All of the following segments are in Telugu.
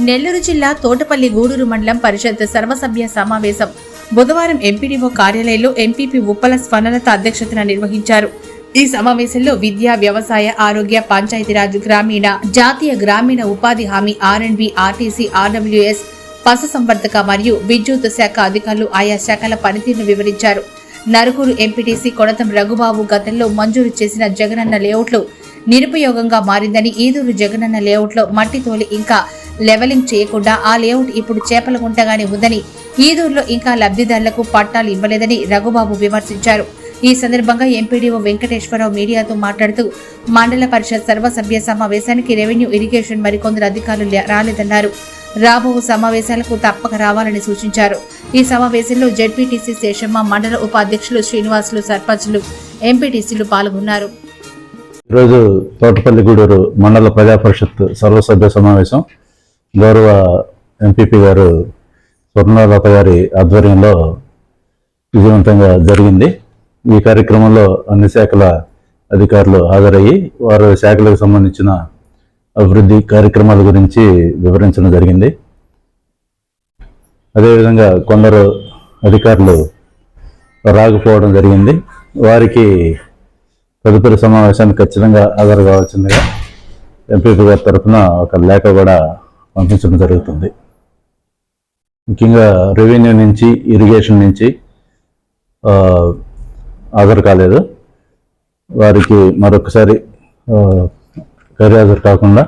నెల్లూరు జిల్లా తోటపల్లి గూడూరు మండలం పరిషత్ సర్వసభ్య సమావేశం బుధవారం ఎంపీడీఓ కార్యాలయంలో ఎంపీపీ ఉప్పల స్వర్ణలత అధ్యక్షతన నిర్వహించారు. ఈ సమావేశంలో విద్య, వ్యవసాయ, ఆరోగ్య, పంచాయతీరాజ్, గ్రామీణ, జాతీయ గ్రామీణ ఉపాధి హామీ, ఆర్ఎండ్బి, ఆర్టీసీ, ఆర్డబ్ల్యూఎస్, పశుసంవర్ధక మరియు విద్యుత్ శాఖ అధికారులు ఆయా శాఖల పనితీరును వివరించారు. నరుకూరు ఎంపీటీసీ కొడతం రఘుబాబు గతంలో మంజూరు చేసిన జగనన్న లేఅవుట్లు నిరుపయోగంగా మారిందని, ఈదూరు జగనన్న లేఅవుట్లో మట్టి తోలి ఇంకా లెవెలింగ్ చేయకుండా ఆ లేఅవుట్ ఇప్పుడు చేపలగుంటగానే ఉందని, ఈదూరులో ఇంకా లబ్ధిదారులకు పట్టాలు ఇవ్వలేదని రఘుబాబు విమర్శించారు. ఈ సందర్భంగా ఎంపీడీఓ వెంకటేశ్వరరావు మీడియాతో మాట్లాడుతూ మండల పరిషత్ సర్వసభ్య సమావేశానికి రెవెన్యూ, ఇరిగేషన్ మరికొందరు అధికారులు రాలేదన్నారు. రాబో సమావేశాలకు తప్పక రావాలని సూచించారు. ఈ సమావేశంలో జెడ్పీటీసీ శేషమ్మ, మండల ఉపాధ్యక్షులు శ్రీనివాసులు, సర్పంచులు, ఎంపీటీసీలు పాల్గొన్నారు. ఈరోజు తోటపల్లి గూడూరు మండల ప్రజా పరిషత్ సర్వసభ్య సమావేశం గౌరవ ఎంపీపీ గారు స్వర్ణలత గారి ఆధ్వర్యంలో విజయవంతంగా జరిగింది. ఈ కార్యక్రమంలో అన్ని శాఖల అధికారులు హాజరయ్యి వారి శాఖలకు సంబంధించిన అభివృద్ధి కార్యక్రమాల గురించి వివరించడం జరిగింది. అదేవిధంగా కొందరు అధికారులు రాకపోవడం జరిగింది. వారికి తదుపరి సమావేశానికి ఖచ్చితంగా హాజరు కావాల్సిందిగా ఎంపీపీ గారి తరఫున ఒక లేఖ కూడా పంపించడం జరుగుతుంది. ముఖ్యంగా రెవెన్యూ నుంచి, ఇరిగేషన్ నుంచి హాజరు కాలేదు. వారికి మరొకసారి గైర్హాజరు కాకుండా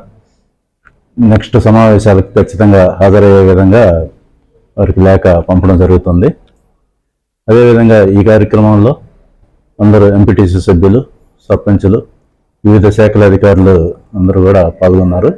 నెక్స్ట్ సమావేశాలకు ఖచ్చితంగా హాజరయ్యే విధంగా వారికి లేఖ పంపడం జరుగుతుంది. అదేవిధంగా ఈ కార్యక్రమంలో అందరూ ఎంపీటీసీ సభ్యులు, సర్పంచులు, వివిధ శాఖల అధికారులు అందరూ కూడా పాల్గొన్నారు.